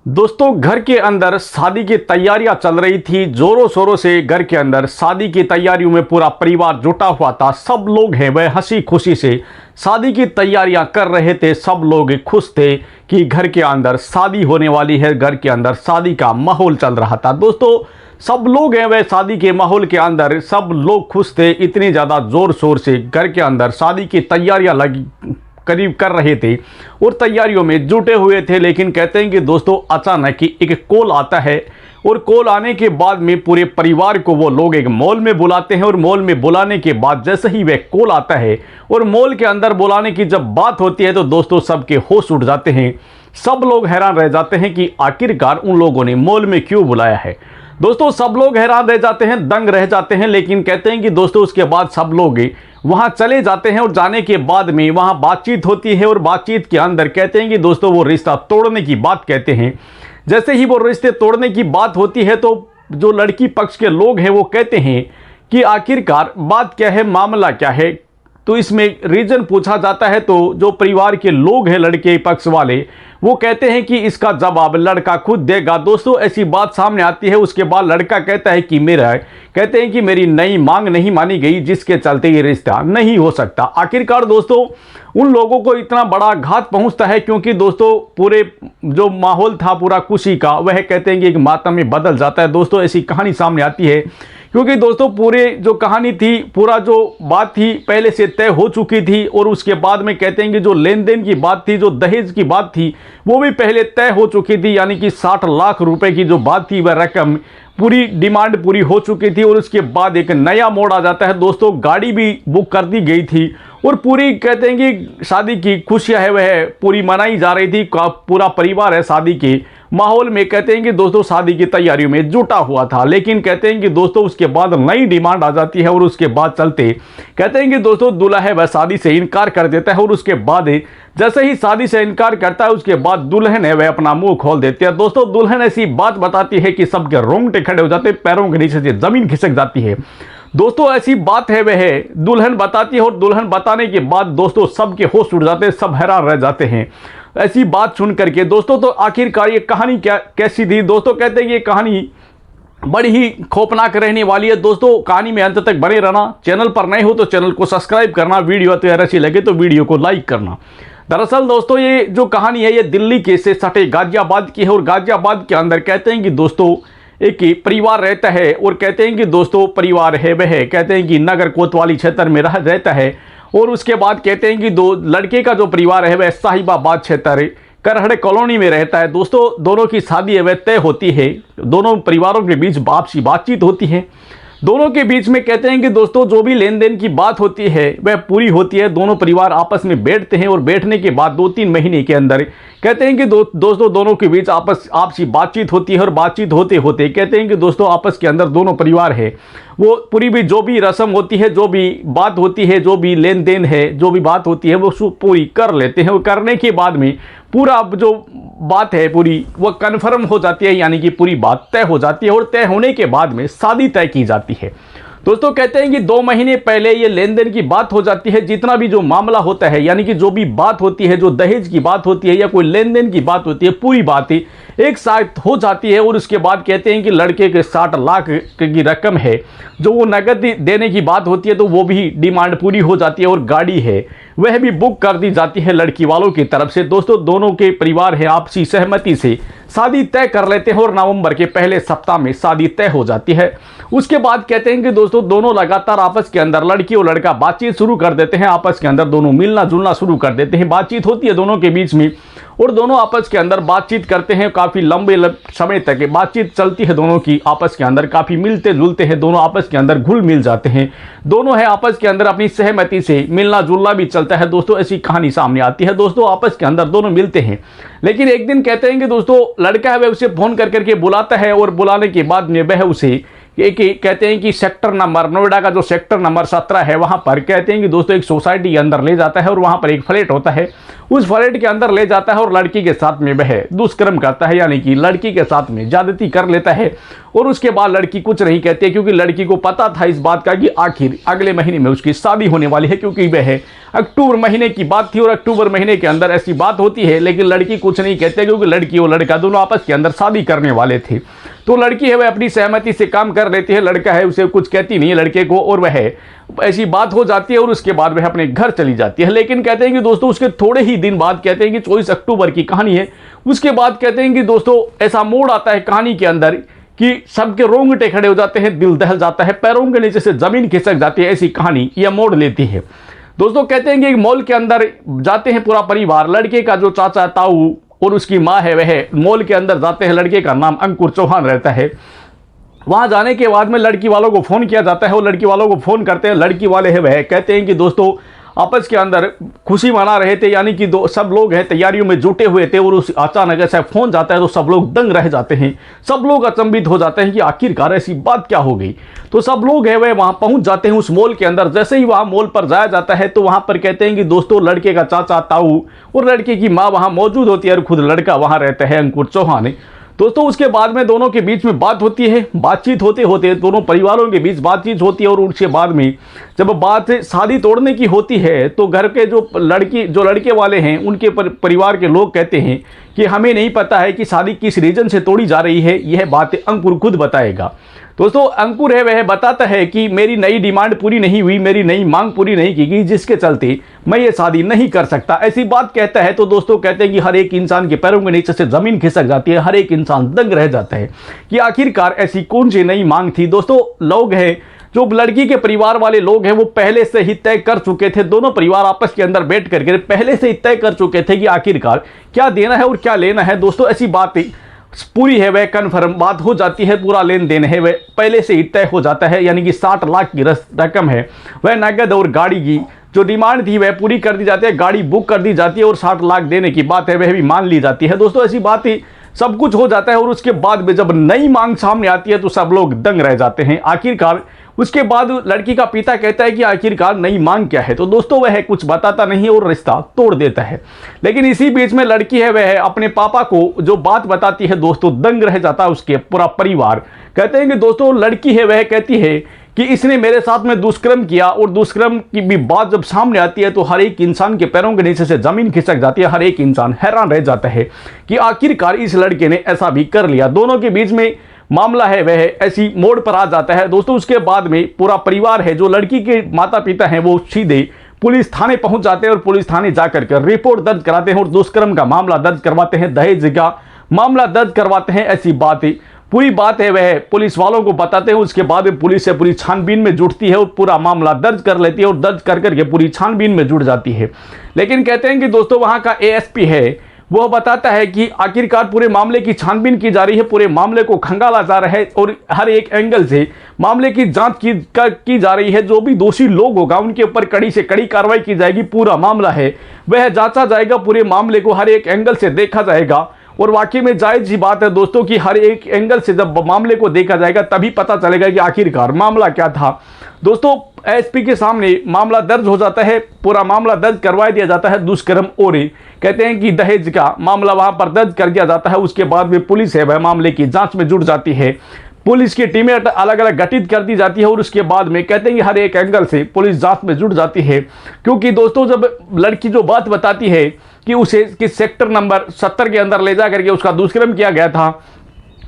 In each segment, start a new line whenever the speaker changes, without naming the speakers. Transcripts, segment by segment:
दोस्तों, घर के अंदर शादी की तैयारियां चल रही थी जोरों शोरों से। घर के अंदर शादी की तैयारियों में पूरा परिवार जुटा हुआ था। सब लोग हैं वह हंसी खुशी से शादी की तैयारियां कर रहे थे। सब लोग खुश थे कि घर के अंदर शादी होने वाली है। घर के अंदर शादी का माहौल चल रहा था। दोस्तों, सब लोग हैं वह शादी के माहौल के अंदर सब लोग खुश थे। इतनी ज़्यादा ज़ोर शोर से घर के अंदर शादी की तैयारियां लगी करीब कर रहे थे और तैयारियों में जुटे हुए थे। लेकिन कहते हैं कि दोस्तों, अचानक ही एक कॉल आता है और कॉल आने के बाद में पूरे परिवार को वो लोग एक मॉल में बुलाते हैं। और मॉल में बुलाने के बाद जैसे ही वह कॉल आता है और मॉल के अंदर बुलाने की जब बात होती है तो दोस्तों सबके होश उड़ जाते हैं। सब लोग हैरान रह जाते हैं कि आखिरकार उन लोगों ने मॉल में क्यों बुलाया है। दोस्तों, सब लोग हैरान रह जाते हैं, दंग रह जाते हैं। लेकिन कहते हैं कि दोस्तों उसके बाद सब लोग वहां चले जाते हैं और जाने के बाद में वहां बातचीत होती है और बातचीत के अंदर कहते हैं कि दोस्तों वो रिश्ता तोड़ने की बात कहते हैं। जैसे ही वो रिश्ते तोड़ने की बात होती है तो जो लड़की पक्ष के लोग हैं वो कहते हैं कि आखिरकार बात क्या है, मामला क्या है। तो इसमें रीजन पूछा जाता है तो जो परिवार के लोग हैं लड़के पक्ष वाले वो कहते हैं कि इसका जवाब लड़का खुद देगा। दोस्तों, ऐसी बात सामने आती है। उसके बाद लड़का कहता है कि कहते हैं कि मेरी नई मांग नहीं मानी गई जिसके चलते ये रिश्ता नहीं हो सकता। आखिरकार दोस्तों उन लोगों को इतना बड़ा घात पहुंचता है क्योंकि दोस्तों पूरे जो माहौल था पूरा खुशी का वह कहते हैं कि एक मातम में बदल जाता है। दोस्तों, ऐसी कहानी सामने आती है क्योंकि दोस्तों पूरे जो कहानी थी पूरा जो बात थी पहले से तय हो चुकी थी। और उसके बाद में कहते हैं कि जो लेन देन की बात थी, जो दहेज की बात थी वो भी पहले तय हो चुकी थी। यानी कि 60 लाख रुपए की जो बात थी वह रकम पूरी डिमांड पूरी हो चुकी थी। और उसके बाद एक नया मोड़ आ जाता है। दोस्तों, गाड़ी भी बुक कर दी गई थी और पूरी कहते हैं कि शादी की खुशियां है वह पूरी मनाई जा रही थी। पूरा परिवार है शादी के माहौल में कहते हैं कि दोस्तों शादी की तैयारियों में जुटा हुआ था। लेकिन कहते हैं कि दोस्तों उसके बाद नई डिमांड आ जाती है और उसके बाद चलते कहते हैं कि दोस्तों दूल्हा है वह शादी से इनकार कर देता है। और उसके बाद जैसे ही शादी से इनकार करता है उसके बाद दुल्हन है वह अपना मुंह खोल देती है। दोस्तों, दुल्हन ऐसी बात बताती है कि सबके रोंगटे खड़े हो जाते, पैरों के नीचे से जमीन खिसक जाती है। दोस्तों, ऐसी बात है वह दुल्हन बताती है और दुल्हन बताने के बाद दोस्तों सबके होश उड़ जाते हैं, सब हैरान रह जाते हैं ऐसी बात सुन करके। दोस्तों, तो आखिरकार ये कहानी कैसी थी। दोस्तों, कहते हैं कि ये कहानी बड़ी ही खौफनाक रहने वाली है। दोस्तों, कहानी में अंत तक बने रहना। चैनल पर नए हो तो चैनल को सब्सक्राइब करना, वीडियो अच्छी लगे तो वीडियो को लाइक करना। दरअसल दोस्तों ये जो कहानी है ये दिल्ली के से सटे गाजियाबाद की है। और गाजियाबाद के अंदर कहते हैं कि दोस्तों एक परिवार रहता है और कहते हैं कि दोस्तों परिवार है वह कहते हैं कि नगर कोतवाली क्षेत्र में रहता है। और उसके बाद कहते हैं कि दो लड़के का जो परिवार है वह साहिबाबाद क्षेत्र करहड़े कॉलोनी में रहता है। दोस्तों, दोनों की शादी है वह तय होती है। दोनों परिवारों के बीच आपसी बातचीत होती है। दोनों के बीच में कहते हैं कि दोस्तों जो भी लेन देन की बात होती है वह पूरी होती है। दोनों परिवार आपस में बैठते हैं और बैठने के बाद 2-3 महीने के अंदर कहते हैं कि दोस्तों दोनों के बीच आपसी बातचीत होती है। और बातचीत होते होते कहते हैं कि दोस्तों आपस के अंदर दोनों परिवार है वो पूरी भी जो भी रस्म होती है, जो भी बात होती है, जो भी लेन देन है, जो भी बात होती है वो पूरी कर लेते हैं। और करने के बाद में पूरा जो बात है पूरी वो कन्फर्म हो जाती है। यानी कि पूरी बात तय हो जाती है और तय होने के बाद में शादी तय की जाती है। दोस्तों, कहते हैं कि 2 महीने पहले ये लेन देन की बात हो जाती है। जितना भी जो मामला होता है यानी कि जो भी बात होती है, जो दहेज की बात होती है या कोई लेन देन की बात होती है, पूरी बातें एक साथ हो जाती है। और उसके बाद कहते हैं कि लड़के के 60 लाख की रकम है जो वो नगद देने की बात होती है तो वो भी डिमांड पूरी हो जाती है। और गाड़ी है वह भी बुक कर दी जाती है लड़की वालों की तरफ से। दोस्तों, दोनों के परिवार है आपसी सहमति से शादी तय कर लेते हैं और नवंबर के पहले सप्ताह में शादी तय हो जाती है। उसके बाद कहते हैं कि दोस्तों दोनों लगातार आपस के अंदर लड़की और लड़का बातचीत शुरू कर देते हैं। आपस के अंदर दोनों मिलना जुलना शुरू कर देते हैं। बातचीत होती है दोनों के बीच में और दोनों आपस के अंदर बातचीत करते हैं। काफ़ी लंबे समय तक बातचीत चलती है दोनों की आपस के अंदर। काफ़ी मिलते जुलते हैं दोनों, आपस के अंदर घुल मिल जाते हैं दोनों है आपस के अंदर। अपनी सहमति से मिलना जुलना भी चलता है। दोस्तों, ऐसी कहानी सामने आती है। दोस्तों, आपस के अंदर दोनों मिलते हैं। लेकिन एक दिन कहते हैं कि दोस्तों लड़का है वह उसे फोन कर करके बुलाता है और बुलाने के बाद में वह उसे कि कहते हैं कि सेक्टर नंबर, नोएडा का जो सेक्टर नंबर 17 है वहाँ पर कहते हैं कि दोस्तों एक सोसाइटी के अंदर ले जाता है और वहाँ पर एक फ्लैट होता है। उस फ्लैट के अंदर ले जाता है और लड़की के साथ में वह दुष्कर्म करता है, यानी कि लड़की के साथ में ज्यादती कर लेता है। और उसके बाद लड़की कुछ नहीं कहती है, क्योंकि लड़की को पता था इस बात का कि आखिर अगले महीने में उसकी शादी होने वाली है, क्योंकि वह अक्टूबर महीने की बात थी और अक्टूबर महीने के अंदर ऐसी बात होती है। लेकिन लड़की कुछ नहीं कहते, क्योंकि लड़की और लड़का दोनों आपस के अंदर शादी करने वाले थे। तो लड़की है वह अपनी सहमति से काम कर लेती है, लड़का है उसे कुछ कहती नहीं है लड़के को, और वह ऐसी बात हो जाती है और उसके बाद वह अपने घर चली जाती है। लेकिन कहते हैं कि दोस्तों उसके थोड़े ही दिन बाद, कहते हैं कि 24 अक्टूबर की कहानी है, उसके बाद कहते हैं कि दोस्तों ऐसा मोड़ आता है कहानी के अंदर कि सबके रोंगटे खड़े हो जाते हैं, दिल दहल जाता है, पैरों के नीचे से जमीन खिसक जाती है। ऐसी कहानी यह मोड़ लेती है। दोस्तों कहते हैं कि एक मॉल के अंदर जाते हैं पूरा परिवार, लड़के का जो चाचा ताऊ और उसकी माँ है वह मॉल के अंदर जाते हैं। लड़के का नाम अंकुर चौहान रहता है। वहां जाने के बाद में लड़की वालों को फोन किया जाता है और लड़की वालों को फोन करते हैं। लड़की वाले है वह कहते हैं कि दोस्तों आपस के अंदर खुशी मना रहे थे, यानी कि सब लोग हैं तैयारियों में जुटे हुए थे, और उस अचानक ऐसा फोन जाता है तो सब लोग दंग रह जाते हैं। सब लोग अचंभित हो जाते हैं कि आखिरकार ऐसी बात क्या हो गई। तो सब लोग है वह वहां पहुंच जाते हैं उस मॉल के अंदर। जैसे ही वहां मॉल पर जाया जाता है तो वहां पर कहते हैं कि दोस्तों लड़के का चाचा ताऊ और लड़के की माँ वहां मौजूद होती है और खुद लड़का वहां रहता है अंकुर चौहान। दोस्तों उसके बाद में दोनों के बीच में बात होती है। बातचीत होते होते दोनों परिवारों के बीच बातचीत होती है, और उसके बाद में जब बात शादी तोड़ने की होती है तो घर के जो लड़के वाले हैं उनके परिवार के लोग कहते हैं कि हमें नहीं पता है कि शादी किस रीजन से तोड़ी जा रही है, यह बात अंकुर खुद बताएगा। दोस्तों अंकुर है वह बताता है कि मेरी नई डिमांड पूरी नहीं हुई, मेरी नई मांग पूरी नहीं की गई, जिसके चलते मैं ये शादी नहीं कर सकता, ऐसी बात कहता है। तो दोस्तों कहते हैं कि हर एक इंसान के पैरों के नीचे से जमीन खिसक जाती है, हर एक इंसान दंग रह जाता है कि आखिरकार ऐसी कौन सी नई मांग थी। दोस्तों लोग हैं जो लड़की के परिवार वाले लोग हैं वो पहले से ही तय कर चुके थे, दोनों परिवार आपस के अंदर बैठ करके पहले से ही तय कर चुके थे कि आखिरकार क्या देना है और क्या लेना है। दोस्तों ऐसी बात पूरी है वह कन्फर्म बात हो जाती है, पूरा लेन देन है वह पहले से ही तय हो जाता है, यानी कि 60 लाख की रकम है वह नगद और गाड़ी की जो डिमांड थी वह पूरी कर दी जाती है, गाड़ी बुक कर दी जाती है और 60 लाख देने की बात है वह भी मान ली जाती है। दोस्तों ऐसी बात ही सब कुछ हो जाता है, और उसके बाद में जब नई मांग सामने आती है तो सब लोग दंग रह जाते हैं। आखिरकार उसके बाद लड़की का पिता कहता है कि आखिरकार नई मांग क्या है, तो दोस्तों वह कुछ बताता नहीं और रिश्ता तोड़ देता है। लेकिन इसी बीच में लड़की है वह अपने पापा को जो बात बताती है, दोस्तों दंग रह जाता है उसके पूरा परिवार। कहते हैं कि दोस्तों लड़की है वह कहती है कि इसने मेरे साथ में दुष्कर्म किया, और दुष्कर्म की भी बात जब सामने आती है तो हर एक इंसान के पैरों के नीचे से जमीन खिसक जाती है, हर एक इंसान हैरान रह जाता है कि आखिरकार इस लड़के ने ऐसा भी कर लिया। दोनों के बीच में मामला है वह ऐसी मोड़ पर आ जाता है। दोस्तों उसके बाद में पूरा परिवार है जो लड़की के माता पिता हैं वो सीधे पुलिस थाने पहुंच जाते हैं और पुलिस थाने जाकर के रिपोर्ट दर्ज कराते हैं और दुष्कर्म का मामला दर्ज करवाते हैं, दहेज का मामला दर्ज करवाते हैं। ऐसी बात पूरी बात है वह पुलिस वालों को बताते हैं। उसके बाद में पुलिस से पूरी छानबीन में जुटती है और पूरा मामला दर्ज कर लेती है और दर्ज कर करके पूरी छानबीन में जुट जाती है। लेकिन कहते हैं कि दोस्तों वहां का एएसपी है वह बताता है कि आखिरकार पूरे मामले की छानबीन की जा रही है, पूरे मामले को खंगाला जा रहा है और हर एक एंगल से मामले की जांच की जा रही है। जो भी दोषी लोग होगा उनके ऊपर कड़ी से कड़ी कार्रवाई की जाएगी। पूरा मामला है वह जांचा जाएगा, पूरे मामले को हर एक एंगल से देखा जाएगा। और वाकई में जायज सी बात है दोस्तों कि हर एक एंगल से जब मामले को देखा जाएगा तभी पता चलेगा कि आखिरकार मामला क्या था। दोस्तों एसपी के सामने मामला दर्ज हो जाता है, पूरा मामला दर्ज करवा दिया जाता है दुष्कर्म और कहते हैं कि दहेज का मामला वहां पर दर्ज कर दिया जाता है। उसके बाद में पुलिस है वह मामले की जांच में जुट जाती है, पुलिस की टीमें अलग अलग गठित कर दी जाती है और उसके बाद में कहते हैं कि हर एक एंगल से पुलिस जांच में जुट जाती है। क्योंकि दोस्तों जब लड़की जो बात बताती है कि उसे किस सेक्टर नंबर 70 के अंदर ले जा करके उसका दुष्कर्म किया गया था,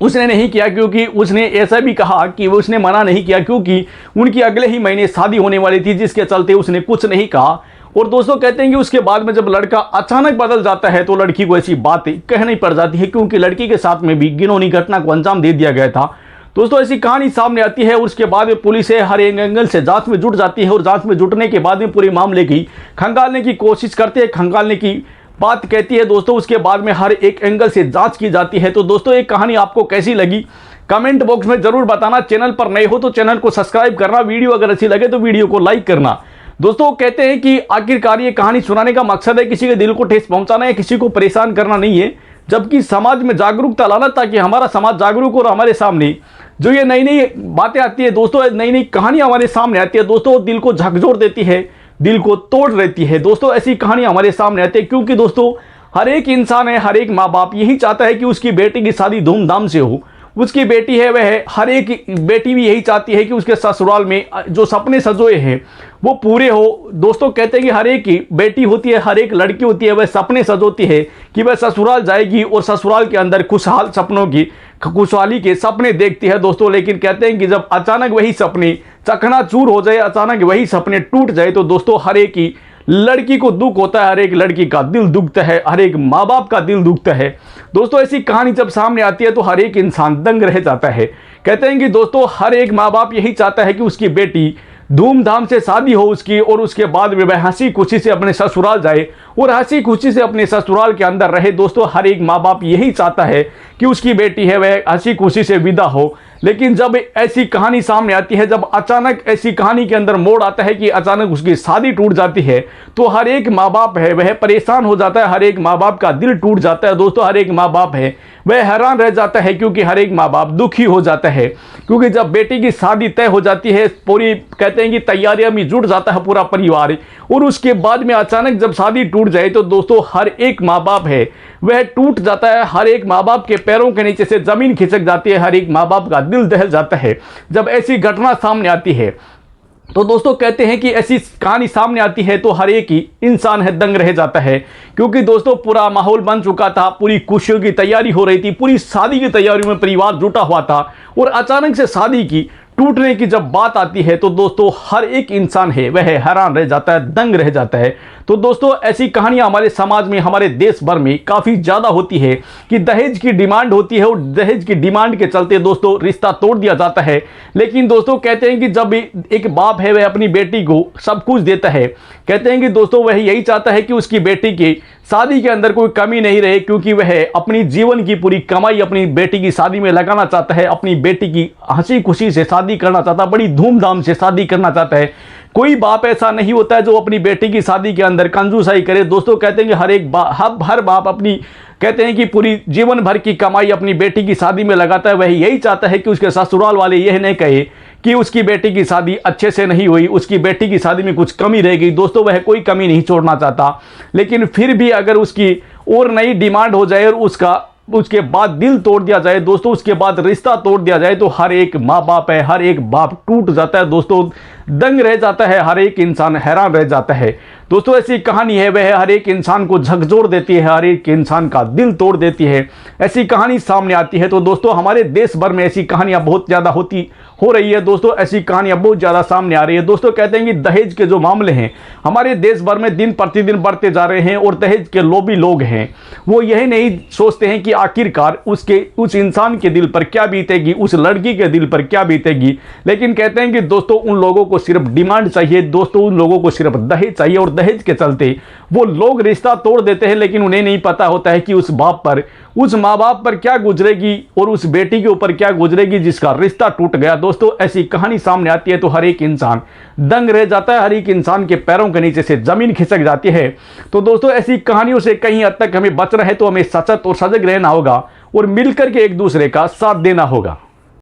उसने नहीं किया क्योंकि उसने ऐसा भी कहा कि उसने मना नहीं किया क्योंकि उनकी अगले ही महीने शादी होने वाली थी, जिसके चलते उसने कुछ नहीं कहा। और दोस्तों कहते हैं कि उसके बाद में जब लड़का अचानक बदल जाता है तो लड़की को ऐसी बातें कहनी पड़ जाती है क्योंकि लड़की के साथ में भी घिनौनी घटना को अंजाम दे दिया गया था। दोस्तों ऐसी कहानी सामने आती है और उसके बाद में पुलिस हर एक एंगल से जांच में जुट जाती है और जांच में जुटने के बाद में पूरे मामले की खंगालने की कोशिश करते हैं, खंगालने की बात कहती है दोस्तों। उसके बाद में हर एक एंगल से जांच की जाती है। तो दोस्तों एक कहानी आपको कैसी लगी कमेंट बॉक्स में जरूर बताना। चैनल पर नए हो तो चैनल को सब्सक्राइब करना, वीडियो अगर अच्छी लगे तो वीडियो को लाइक करना। दोस्तों कहते हैं कि आखिरकार ये कहानी सुनाने का मकसद है किसी के दिल को ठेस पहुंचाना है, किसी को परेशान करना नहीं है। जबकि समाज में जागरूकता लाना ताकि हमारा समाज जागरूक और हमारे सामने जो ये नई नई बातें आती है दोस्तों, नई नई कहानियाँ हमारे सामने आती है दोस्तों, दिल को झकझोर देती है, दिल को तोड़ देती है दोस्तों। ऐसी कहानियाँ हमारे सामने आती है क्योंकि दोस्तों हर एक इंसान है, हर एक माँ बाप यही चाहता है कि उसकी बेटी की शादी धूमधाम से हो। उसकी बेटी है वह, हर एक बेटी भी यही चाहती है कि उसके ससुराल में जो सपने सजोए हैं वो पूरे हो। दोस्तों कहते हैं कि हर एक बेटी होती है, हर एक लड़की होती है, वह सपने सजोती है कि वह ससुराल जाएगी और ससुराल के अंदर खुशहाल सपनों की, खुशहाली के सपने देखती है दोस्तों। लेकिन कहते हैं कि जब अचानक वही सपने चकनाचूर हो जाए, अचानक वही सपने टूट जाए तो दोस्तों हर एक ही लड़की को दुख होता है, हर एक लड़की का दिल दुखता है, हर एक माँ बाप का दिल दुखता है दोस्तों। ऐसी कहानी जब सामने आती है तो हर एक इंसान दंग रह जाता है। कहते हैं कि दोस्तों हर एक माँ बाप यही चाहता है कि उसकी बेटी धूमधाम से शादी हो उसकी, और उसके बाद में वह हंसी खुशी से अपने ससुराल जाए और हंसी खुशी से अपने ससुराल के अंदर रहे दोस्तों। हर एक माँ बाप यही चाहता है कि उसकी बेटी है वह हंसी खुशी से विदा हो। लेकिन जब ऐसी कहानी सामने आती है, जब अचानक ऐसी कहानी के अंदर मोड़ आता है कि अचानक उसकी शादी टूट जाती है, तो हर एक माँ बाप है वह परेशान हो जाता है, हर एक माँ बाप का दिल टूट जाता है दोस्तों। हर एक माँ बाप है वह हैरान रह जाता है क्योंकि हर एक माँ बाप दुखी हो जाता है, क्योंकि जब बेटी की शादी तय हो जाती है, पूरी कहते हैं कि तैयारियां में जुट जाता है पूरा परिवार, और उसके बाद में अचानक जब शादी टूट जाए तो दोस्तों हर एक माँ बाप है वह टूट जाता है। हर एक माँ बाप के पैरों के नीचे से जमीन खिसक जाती है, हर एक माँ बाप का दिल दहल जाता है जब ऐसी घटना सामने आती है। तो दोस्तों कहते हैं कि ऐसी कहानी सामने आती है तो हर एक ही इंसान है दंग रह जाता है, क्योंकि दोस्तों पूरा माहौल बन चुका था, पूरी खुशियों की तैयारी हो रही थी, पूरी शादी की तैयारी में परिवार जुटा हुआ था, और अचानक से शादी की टूटने की जब बात आती है तो दोस्तों हर एक इंसान है वह हैरान रह जाता है, दंग रह जाता है। तो दोस्तों ऐसी कहानियां हमारे समाज में, हमारे देश भर में काफ़ी ज़्यादा होती है कि दहेज की डिमांड होती है, और दहेज की डिमांड के चलते दोस्तों रिश्ता तोड़ दिया जाता है। लेकिन दोस्तों कहते हैं कि जब एक बाप है वह अपनी बेटी को सब कुछ देता है, कहते हैं कि दोस्तों वह यही चाहता है कि उसकी बेटी की शादी के अंदर कोई कमी नहीं रहे, क्योंकि वह अपनी जीवन की पूरी कमाई अपनी बेटी की शादी में लगाना चाहता है, अपनी बेटी की हंसी खुशी से शादी करना चाहता है, बड़ी धूमधाम से शादी करना चाहता है। कोई बाप ऐसा नहीं होता है जो अपनी बेटी की शादी के अंदर कंजूसाई करे दोस्तों। कहते हैं कि हर बाप अपनी कहते हैं कि पूरी जीवन भर की कमाई अपनी बेटी की शादी में लगाता है। वह यही चाहता है कि उसके ससुराल वाले यह नहीं कहे कि उसकी बेटी की शादी अच्छे से नहीं हुई, उसकी बेटी की शादी में कुछ कमी रह गई। दोस्तों वह कोई कमी नहीं छोड़ना चाहता, लेकिन फिर भी अगर उसकी और नई डिमांड हो जाए और उसके बाद दिल तोड़ दिया जाए दोस्तों, उसके बाद रिश्ता तोड़ दिया जाए, तो हर एक माँ बाप है, हर एक बाप टूट जाता है दोस्तों, दंग रह जाता है, हर एक इंसान हैरान रह जाता है दोस्तों। ऐसी कहानी है वह हर एक इंसान को झकझोर देती है, हर एक इंसान का दिल तोड़ देती है। ऐसी कहानी सामने आती है तो दोस्तों हमारे देश भर में ऐसी कहानियां बहुत ज़्यादा हो रही है दोस्तों, ऐसी कहानियां बहुत ज़्यादा सामने आ रही है दोस्तों। कहते हैं कि दहेज के जो मामले हैं हमारे देश भर में दिन प्रतिदिन बढ़ते जा रहे हैं, और दहेज के लोभी लोग हैं वो यही नहीं सोचते हैं कि आखिरकार उस इंसान के दिल पर क्या बीतेगी, उस लड़की के दिल पर क्या बीतेगी, लेकिन कहते हैं कि दोस्तों उन लोगों को सिर्फ डिमांड चाहिए दोस्तों, उन लोगों को सिर्फ दहेज चाहिए, और दहेज के चलते वो लोग रिश्ता तोड़ देते हैं। लेकिन उन्हें नहीं पता होता है कि उस बाप पर, उस माँ बाप पर क्या गुजरेगी और उस बेटी के ऊपर क्या गुजरेगी जिसका रिश्ता टूट गया। दोस्तों ऐसी कहानी सामने आती है तो हर एक इंसान दंग रह जाता है, हर एक इंसान के पैरों के नीचे से जमीन खिसक जाती है। तो दोस्तों ऐसी कहानियों से कहीं हद तक हमें बचना है तो हमें सचेत और सजग रहना होगा, और मिलकर के एक दूसरे का साथ देना होगा।